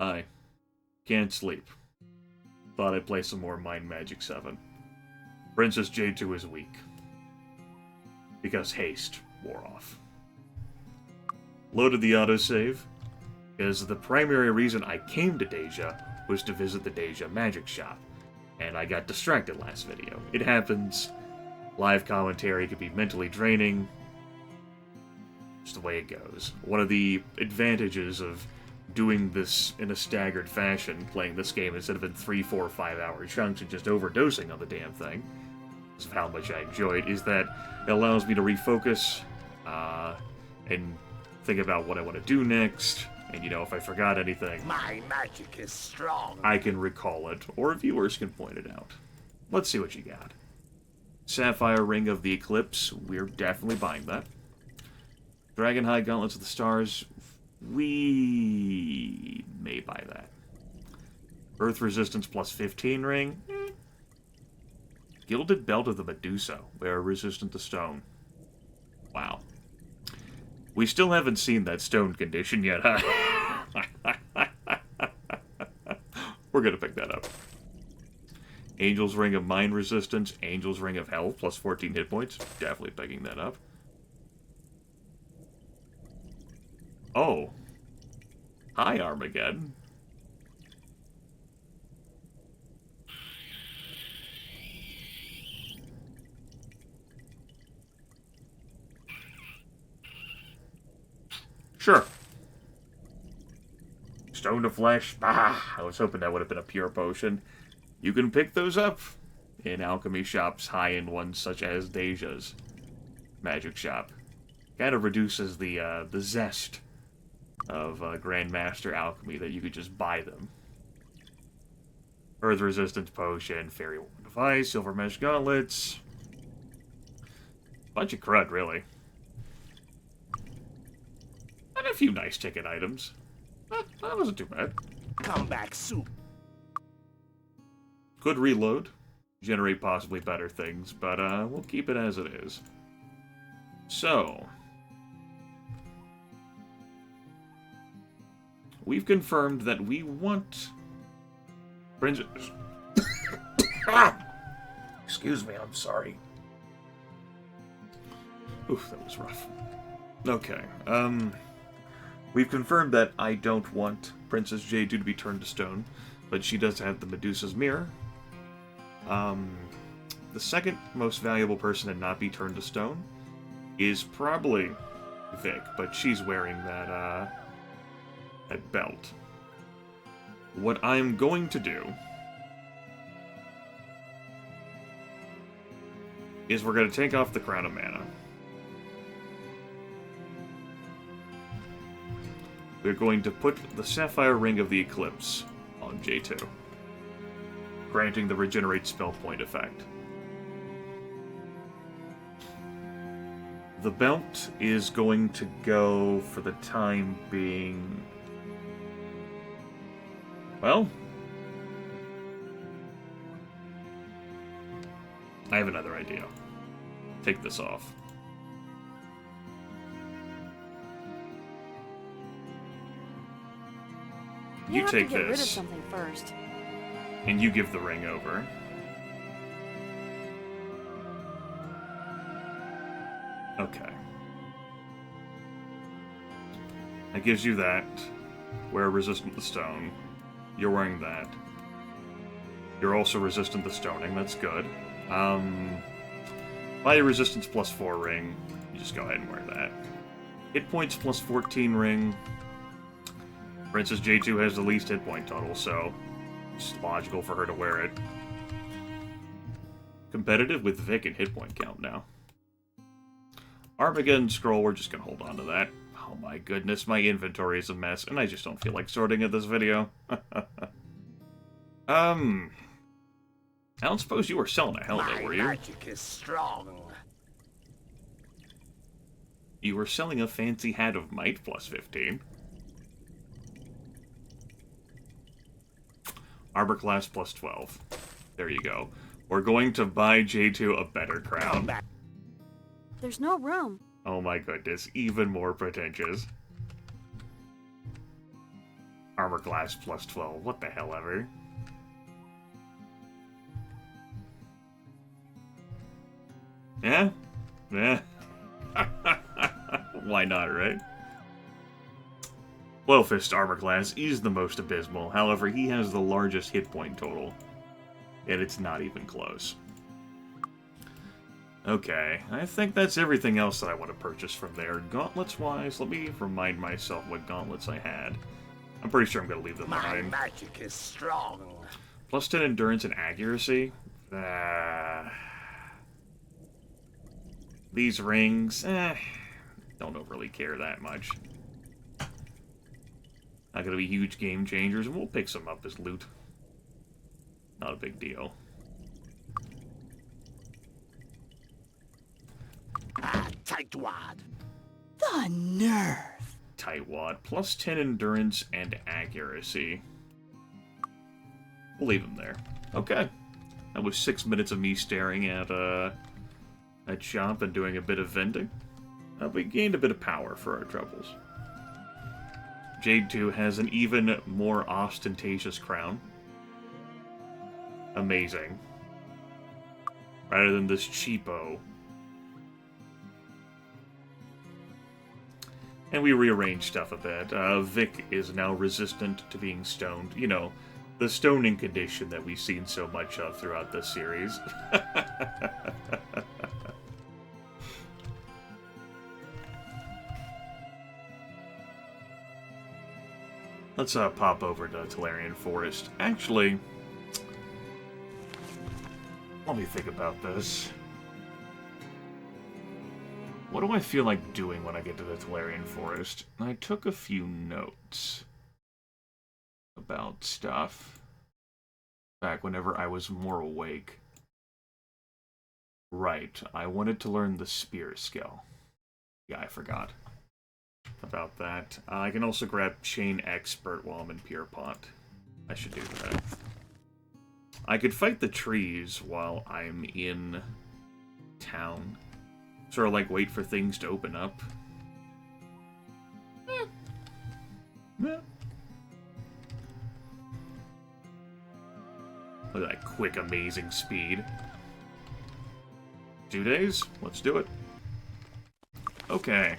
Hi. Can't sleep. Thought I'd play some more Mind Magic 7. Princess J2 is weak. Because haste wore off. Loaded the autosave, because the primary reason I came to Deja was to visit the Deja Magic Shop, and I got distracted last video. It happens. Live commentary can be mentally draining. Just the way it goes. One of the advantages of doing this in a staggered fashion, playing this game instead of in 3, 4, 5 hour chunks and just overdosing on the damn thing, because of how much I enjoy it, is that it allows me to refocus, and think about what I want to do next, and if I forgot anything, my magic is strong. I can recall it, or viewers can point it out. Let's see what you got. Sapphire Ring of the Eclipse, we're definitely buying that. Dragon High Gauntlets of the Stars, we may buy that. Earth Resistance plus 15 ring. Gilded Belt of the Medusa. We are resistant to stone. Wow. We still haven't seen that stone condition yet, huh? We're gonna pick that up. Angel's Ring of Mind Resistance. Angel's Ring of Health plus 14 hit points. Definitely picking that up. Oh. Hi, Armageddon. Sure. Stone to Flesh. I was hoping that would have been a pure potion. You can pick those up in alchemy shops, high-end ones such as Deja's Magic Shop. Kind of reduces the zest of Grandmaster Alchemy that you could just buy them. Earth Resistance Potion, Fairy Wand of Ice, Silver Mesh Gauntlets. Bunch of crud, really. And a few nice ticket items. That wasn't too bad. Come back soon. Could reload. Generate possibly better things, but we'll keep it as it is. So, we've confirmed that we want Princess. Excuse me, I'm sorry. Oof, that was rough. Okay, we've confirmed that I don't want Princess J2 to be turned to stone, but she does have the Medusa's Mirror. The second most valuable person to not be turned to stone is probably Vic, but she's wearing that belt. What I'm going to do is we're going to take off the Crown of Mana. We're going to put the Sapphire Ring of the Eclipse on J2, granting the Regenerate Spell Point effect. The belt is going to go, for the time being, well, I have another idea. Take this off. You take get rid of this, something first. and you give the ring over. Okay. That gives you that. We're resistant to stone. You're wearing that. You're also resistant to stoning, that's good. Buy your resistance plus 4 ring. You just go ahead and wear that. Hit points plus 14 ring. Princess J2 has the least hit point total, so it's logical for her to wear it. Competitive with Vic and hit point count now. Armageddon Scroll, we're just gonna hold on to that. Oh my goodness, my inventory is a mess, and I just don't feel like sorting it this video. I don't suppose you were selling a helmet, were you? My magic is strong. You were selling a fancy hat of might plus 15. Arbor class plus 12. There you go. We're going to buy J2 a better crown. There's no room. Oh my goodness, even more pretentious. Armor class plus 12. What the hell ever. Yeah? Yeah. Why not, right? Flailfist armor class is the most abysmal. However, he has the largest hit point total. And it's not even close. Okay, I think that's everything else that I want to purchase from there. Gauntlets-wise, let me remind myself what gauntlets I had. I'm pretty sure I'm going to leave them My behind. magic is strong. Plus 10 endurance and accuracy. These rings, don't overly care that much. Not gonna be huge game changers, and we'll pick some up as loot. Not a big deal. Tightwad. The nerve. Tightwad, plus 10 endurance and accuracy. We'll leave him there. Okay. That was 6 minutes of me staring at shop and doing a bit of vending. We gained a bit of power for our troubles. Jade 2 has an even more ostentatious crown. Amazing. Rather than this cheapo. And we rearranged stuff a bit. Vic is now resistant to being stoned. You know, the stoning condition that we've seen so much of throughout this series. Let's pop over to Tolarian Forest. Actually, let me think about this. What do I feel like doing when I get to the Tolarian Forest? I took a few notes about stuff back whenever I was more awake. Right, I wanted to learn the spear skill. Yeah, I forgot about that. I can also grab Chain Expert while I'm in Pierpont. I should do that. I could fight the trees while I'm in town. Sort of like wait for things to open up. Yeah. Look at that quick, amazing speed. 2 days? Let's do it. Okay.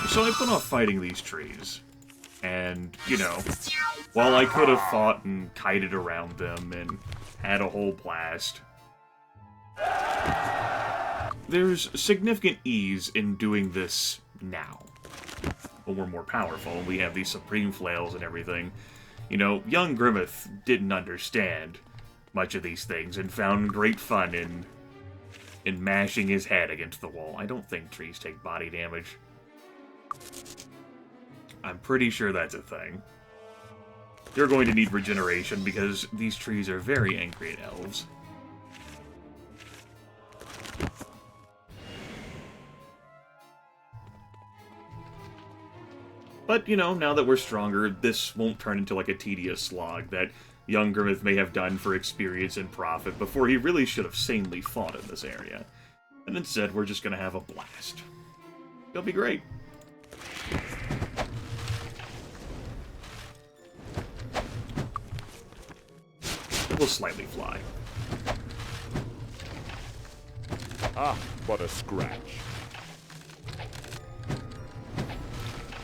So I put off fighting these trees. And, you know, while I could have fought and kited around them and had a whole blast, there's significant ease in doing this now. When we're more powerful and we have these supreme flails and everything. You know, young Grimith didn't understand much of these things and found great fun in mashing his head against the wall. I don't think trees take body damage. I'm pretty sure that's a thing. You're going to need regeneration because these trees are very angry at elves. But, you know, now that we're stronger, this won't turn into like a tedious slog that young Grimith may have done for experience and profit before he really should have sanely fought in this area. And instead, we're just going to have a blast. It'll be great. We'll slightly fly. Ah, what a scratch.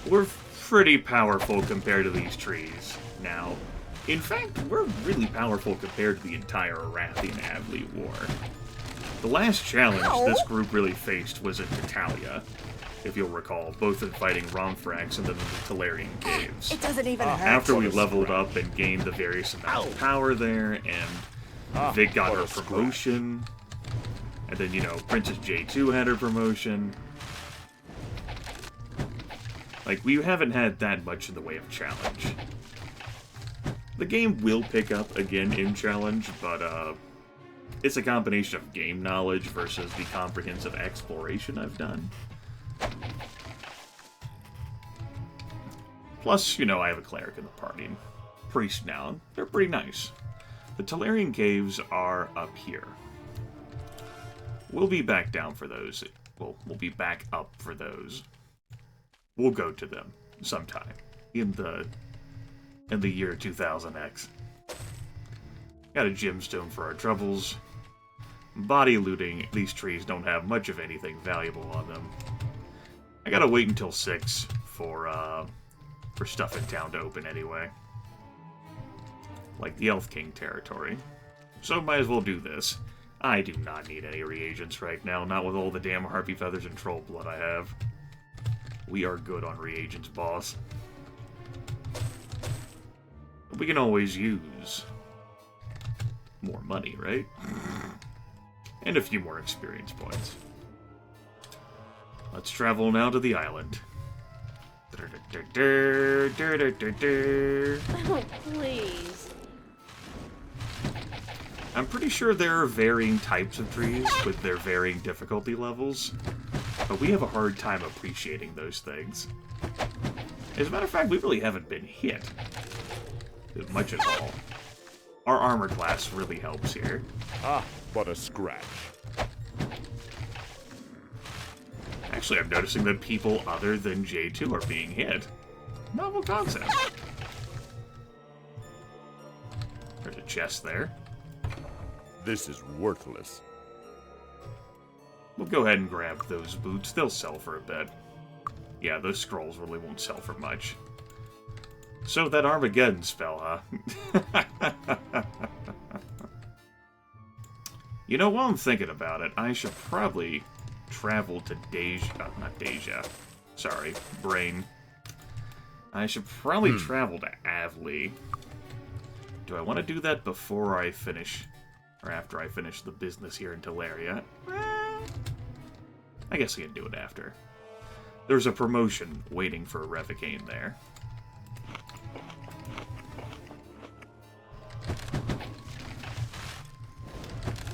We're pretty powerful compared to these trees now. In fact, we're really powerful compared to the entire Arathi-Navli war. The last challenge this group really faced was in Italia, if you'll recall, both in fighting Romfrax and then the Tolarian Caves. It doesn't even hurt. After we leveled up and gained the various amounts of power there, and Vic got her promotion, and then, you know, Princess J2 had her promotion. Like, we haven't had that much in the way of challenge. The game will pick up again in challenge, but it's a combination of game knowledge versus the comprehensive exploration I've done. Plus, you know, I have a cleric in the party. Priest now. They're pretty nice. The Tolarian Caves are up here. We'll be back down for those. Well, we'll be back up for those. We'll go to them sometime in the in the year 2000X. Got a gemstone for our troubles. Body looting, these trees don't have much of anything valuable on them. I gotta wait until 6 for stuff in town to open anyway. Like the ElfKing territory. So might as well do this. I do not need any reagents right now, not with all the damn harpy feathers and troll blood I have. We are good on reagents, boss. But we can always use more money, right? And a few more experience points. Let's travel now to the island. Oh, please. I'm pretty sure there are varying types of trees with their varying difficulty levels, but we have a hard time appreciating those things. As a matter of fact, we really haven't been hit much at all. Our armor class really helps here. Ah, but a scratch. Actually, I'm noticing that people other than J2 are being hit. Novel concept. There's a chest there. This is worthless. We'll go ahead and grab those boots. They'll sell for a bit. Yeah, those scrolls really won't sell for much. So that Armageddon spell, huh? You know, while I'm thinking about it, I should probably travel to not Deja. Sorry, Brain. I should probably travel to Avlee. Do I want to do that before I finish, or after I finish the business here in Teleria? I guess I can do it after. There's a promotion waiting for Revocane there.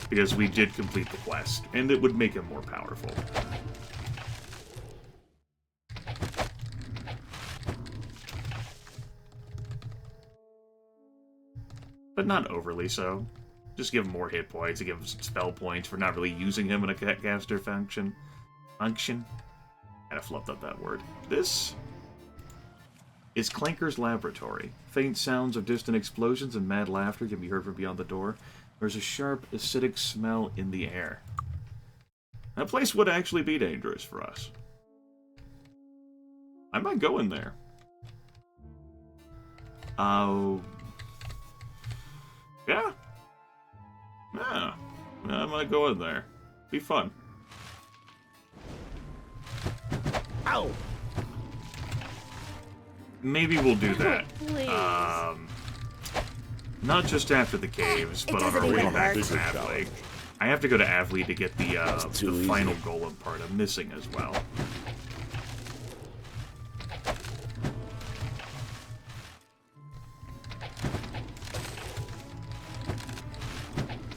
Because we did complete the quest, and it would make him more powerful. But not overly so. Just give him more hit points, to give him some spell points for not really using him in a caster function. Kinda flubbed up that word. This is Clanker's laboratory. Faint sounds of distant explosions and mad laughter can be heard from beyond the door. There's a sharp, acidic smell in the air. That place would actually be dangerous for us. I might go in there. Yeah. Yeah. I might go in there. Be fun. Ow! Maybe we'll do that. Please. Not just after the caves, but on our way back to Avlee. I have to go to Avlee to get the final golem part I'm missing as well.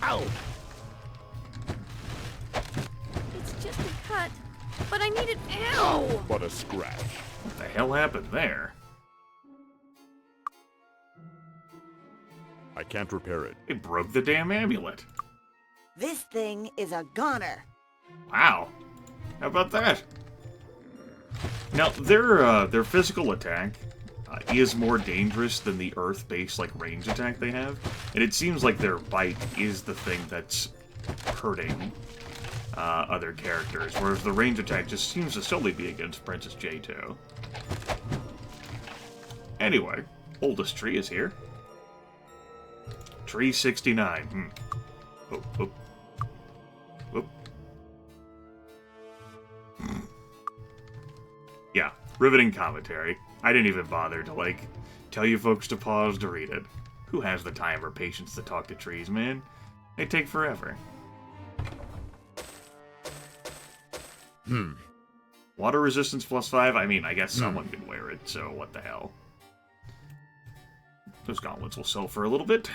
Ow! It's just a cut, but I need it. Ow! But a scratch. What the hell happened there? I can't repair it. It broke the damn amulet. This thing is a goner. Wow. How about that? Now, their physical attack is more dangerous than the earth-based, like, range attack they have. And it seems like their bite is the thing that's hurting other characters, whereas the range attack just seems to solely be against Princess J2. Anyway, oldest tree is here. Tree 69. Oh. Yeah, riveting commentary. I didn't even bother to, like, tell you folks to pause to read it. Who has the time or patience to talk to trees, man? They take forever. Water resistance +5? I mean, I guess someone could wear it, so what the hell. Those gauntlets will sell for a little bit.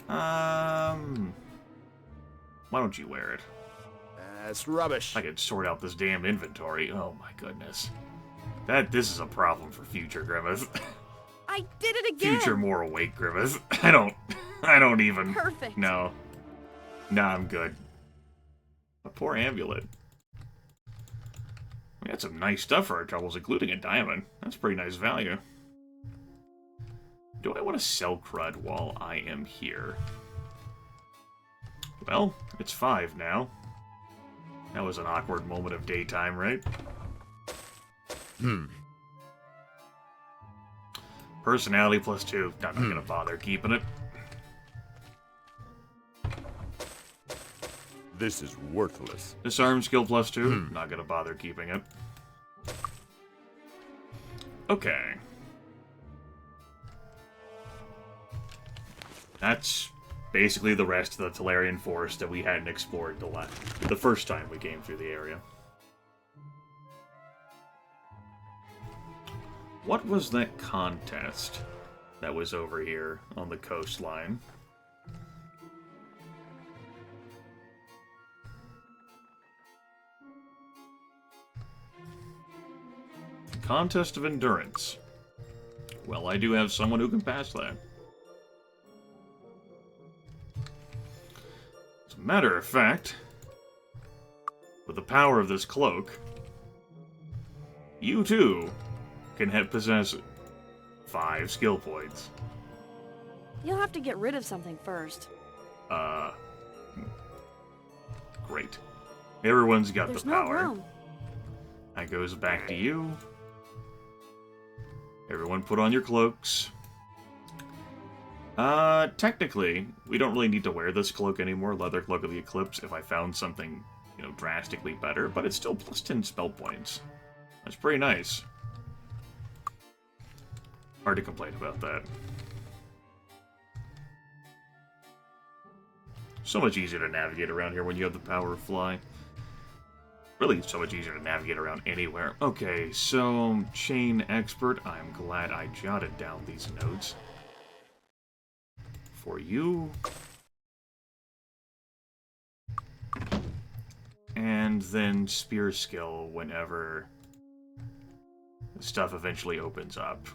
Why don't you wear it? That's rubbish. I could sort out this damn inventory. Oh my goodness. This is a problem for future Grimith. I did it again. Future more awake Grimith. I don't even. Perfect. No. Nah, I'm good. A poor amulet. We had some nice stuff for our troubles, including a diamond. That's pretty nice value. Do I want to sell crud while I am here? Well, it's 5 now. That was an awkward moment of daytime, right? Personality +2. I'm not gonna bother keeping it. This is worthless. Disarm skill +2. Not gonna bother keeping it. Okay. That's basically the rest of the Talarian forest that we hadn't explored the first time we came through the area. What was that contest that was over here on the coastline? Contest of Endurance. Well, I do have someone who can pass that. As a matter of fact, with the power of this cloak, you too can possess 5 skill points. You'll have to get rid of something first. Great. Everyone's got There's the no power. room. That goes back to you. Everyone put on your cloaks. Technically, we don't really need to wear this cloak anymore, Leather Cloak of the Eclipse, if I found something, you know, drastically better, but it's still +10 spell points. That's pretty nice. Hard to complain about that. So much easier to navigate around here when you have the power of fly. Really, so much easier to navigate around anywhere. Okay, so, Chain Expert. I'm glad I jotted down these notes. For you. And then Spear Skill whenever the stuff eventually opens up.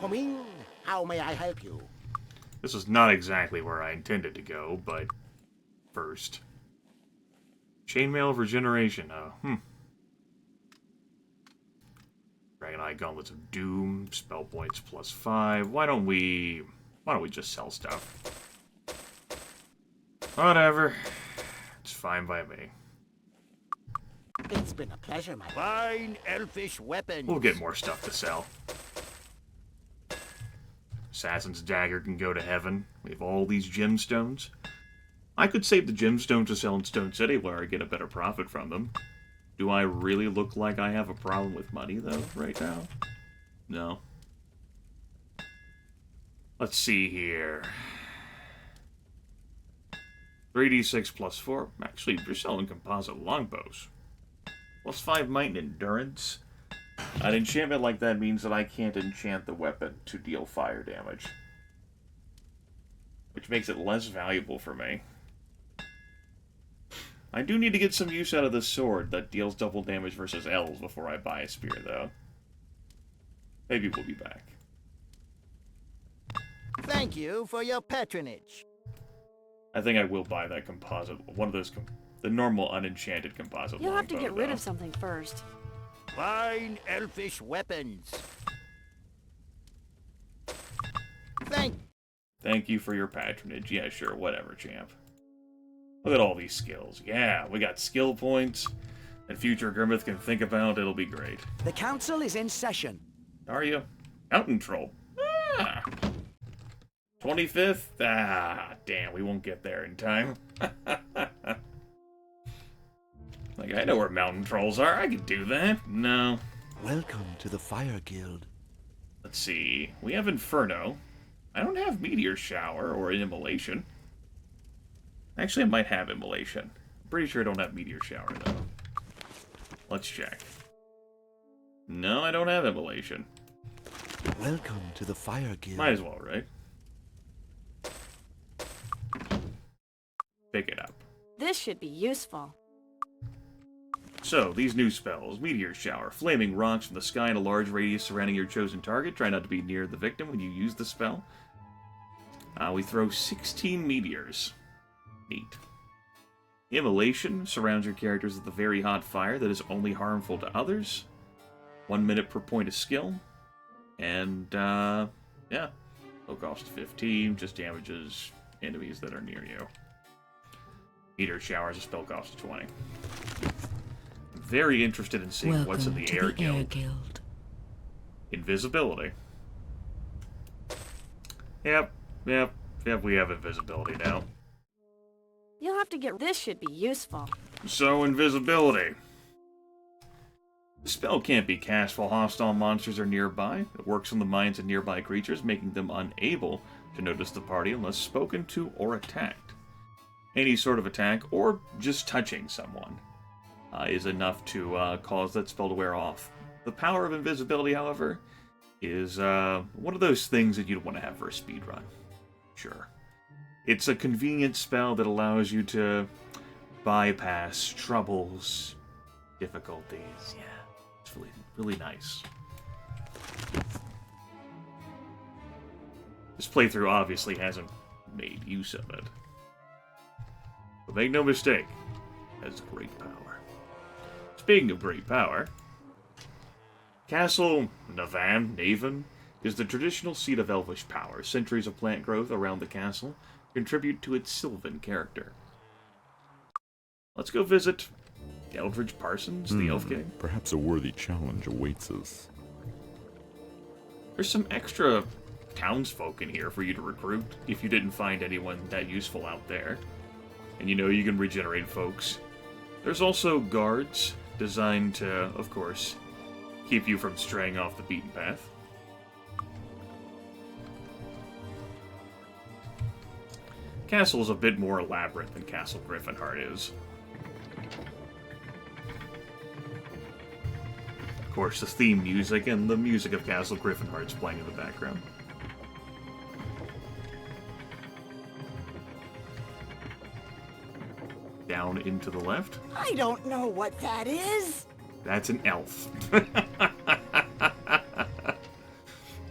Come in. How may I help you? This is not exactly where I intended to go, but first. Chainmail of Regeneration. Dragon Eye Gauntlets of Doom, spell points +5. Why don't we just sell stuff? Whatever. It's fine by me. It's been a pleasure, my fine elfish weapons. We'll get more stuff to sell. Assassin's Dagger can go to heaven. We have all these gemstones. I could save the gemstones to sell in Stone City where I get a better profit from them. Do I really look like I have a problem with money, though, right now? No. Let's see here. 3d6 +4. Actually, you're selling composite longbows. +5 might and endurance. An enchantment like that means that I can't enchant the weapon to deal fire damage. Which makes it less valuable for me. I do need to get some use out of this sword that deals double damage versus elves before I buy a spear, though. Maybe we'll be back. Thank you for your patronage. I think I will buy that composite, one of those, the normal unenchanted composite You'll have to longbow, get rid though. of something first. Fine elfish weapons. Thank you for your patronage. Yeah, sure, whatever, champ. Look at all these skills. Yeah, we got skill points that future Grimith can think about. It'll be great. The council is in session. Are you? Mountain Troll. Ah. 25th? Ah, damn, we won't get there in time. Like, I know where mountain trolls are. I could do that. No. Welcome to the Fire Guild. Let's see. We have Inferno. I don't have Meteor Shower or Immolation. Actually, I might have Immolation. I'm pretty sure I don't have Meteor Shower, though. Let's check. No, I don't have Immolation. Welcome to the Fire Guild. Might as well, right? Pick it up. This should be useful. So, these new spells. Meteor Shower. Flaming rocks from the sky in a large radius surrounding your chosen target. Try not to be near the victim when you use the spell. We throw 16 meteors. Neat. Immolation surrounds your characters with a very hot fire that is only harmful to others. 1 minute per point of skill. And, yeah. Low cost 15, just damages enemies that are near you. Meteor shower is a spell cost of 20. I'm very interested in seeing what's in the Air Guild. Invisibility. Yep, we have invisibility now. You'll have to get... This should be useful. So, invisibility. The spell can't be cast while hostile monsters are nearby. It works on the minds of nearby creatures, making them unable to notice the party unless spoken to or attacked. Any sort of attack, or just touching someone, is enough to cause that spell to wear off. The power of invisibility, however, is one of those things that you'd want to have for a speedrun. Sure. It's a convenient spell that allows you to bypass troubles, difficulties. Yeah, it's really, really nice. This playthrough obviously hasn't made use of it. But make no mistake, it has great power. Speaking of great power, Castle Navan is the traditional seat of elvish power. Centuries of plant growth around the castle contribute to its sylvan character. Let's go visit Eldridge Parsons, the ElfKing. Perhaps a worthy challenge awaits us. There's some extra townsfolk in here for you to recruit if you didn't find anyone that useful out there. And you know you can regenerate folks. There's also guards designed to, of course, keep you from straying off the beaten path. Castle is a bit more elaborate than Castle Griffinheart is. Of course, the theme music and the music of Castle Griffinheart's playing in the background. Down into the left. I don't know what that is. That's an elf.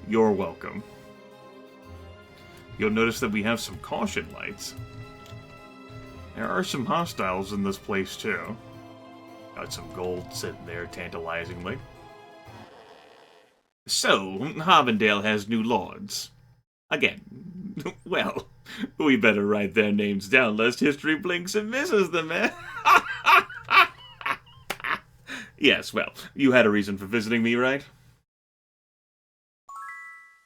You're welcome. You'll notice that we have some caution lights. There are some hostiles in this place, too. Got some gold sitting there tantalizingly. So, Harmondale has new lords. Again. Well, we better write their names down lest history blinks and misses them, eh? Yes, well, you had a reason for visiting me, right?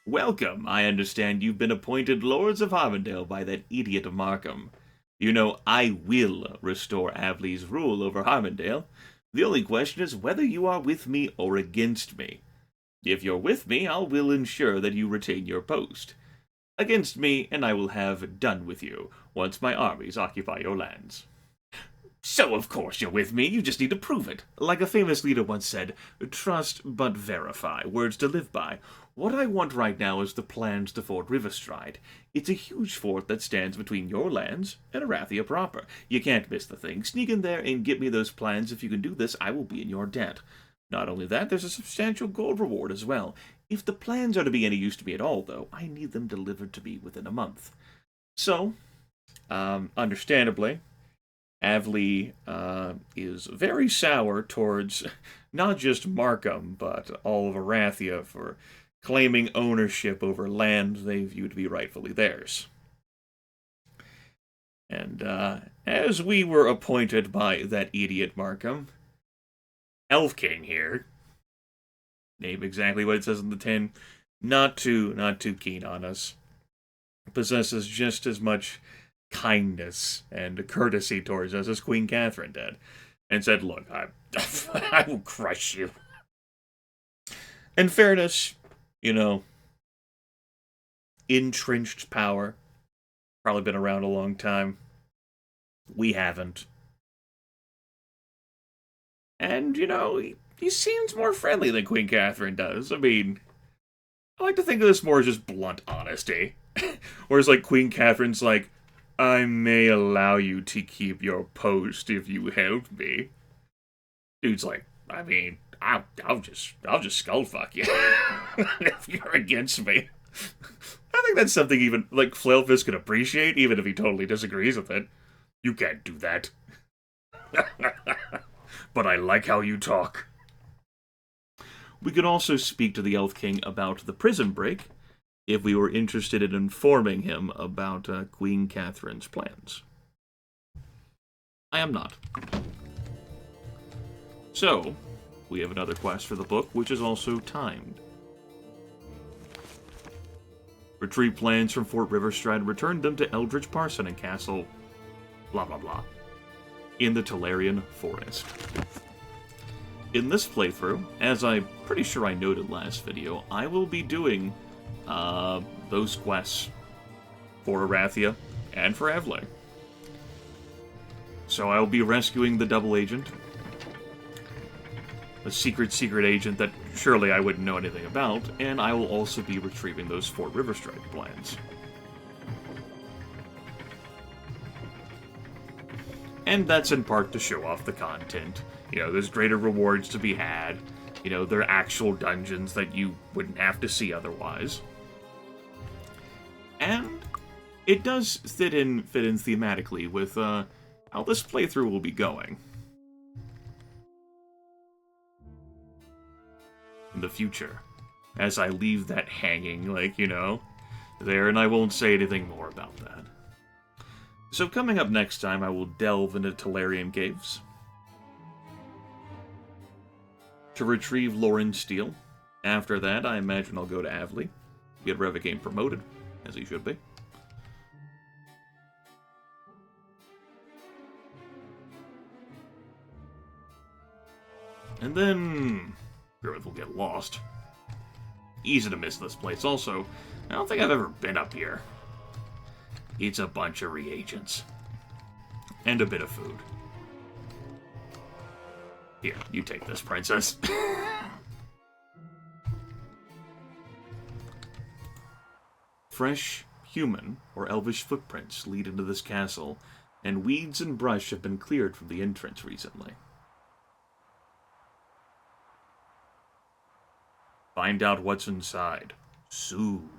Welcome. I understand you've been appointed Lords of Harmondale by that idiot of Markham. You know, I will restore Avley's rule over Harmondale. The only question is whether you are with me or against me. If you're with me, I will ensure that you retain your post. Against me, and I will have done with you, once my armies occupy your lands. So, of course, you're with me, you just need to prove it. Like a famous leader once said, trust but verify, words to live by. What I want right now is the plans to Fort Riverstride. It's a huge fort that stands between your lands and Arathia proper. You can't miss the thing. Sneak in there and get me those plans. If you can do this, I will be in your debt. Not only that, there's a substantial gold reward as well. If the plans are to be any use to me at all, though, I need them delivered to me within a month. So, understandably, Avley is very sour towards not just Markham, but all of Arathia for claiming ownership over land they view to be rightfully theirs. And as we were appointed by that idiot Markham, ElfKing here, name exactly what it says in the tin, not too keen on us, possesses just as much kindness and courtesy towards us as Queen Catherine did, and said, look, I will crush you. In fairness, you know, entrenched power, probably been around a long time. We haven't. And, you know, he seems more friendly than Queen Catherine does. I mean, I like to think of this more as just blunt honesty. Whereas, like, Queen Catherine's like, I may allow you to keep your post if you help me. Dude's like, I mean, I'll just skullfuck you if you're against me. I think that's something even, like, Flailfist could appreciate, even if he totally disagrees with it. You can't do that. But I like how you talk. We could also speak to the ElfKing about the prison break, if we were interested in informing him about Queen Catherine's plans. I am not. So, we have another quest for the book, which is also timed. Retrieve plans from Fort Riverstride, return them to Eldritch Parson and Castle... blah blah blah. In the Tolarian Forest. In this playthrough, as I'm pretty sure I noted last video, I will be doing those quests for Arathia and for Avlay. So I'll be rescuing the double agent, a secret agent that surely I wouldn't know anything about, and I will also be retrieving those Fort Riverstride plans. And that's in part to show off the content. You know, there's greater rewards to be had. You know, there are actual dungeons that you wouldn't have to see otherwise. And it does fit in thematically with how this playthrough will be going in the future, as I leave that hanging, like, you know, there, and I won't say anything more about that. So coming up next time, I will delve into Tolarian Caves to retrieve Lauren Steele. After that, I imagine I'll go to Avlay, get Revigame promoted, as he should be. And then Grimith will get lost. Easy to miss this place. Also, I don't think I've ever been up here. It's a bunch of reagents. And a bit of food. Here, you take this, princess. Fresh, human, or elvish footprints lead into this castle, and weeds and brush have been cleared from the entrance recently. Find out what's inside soon.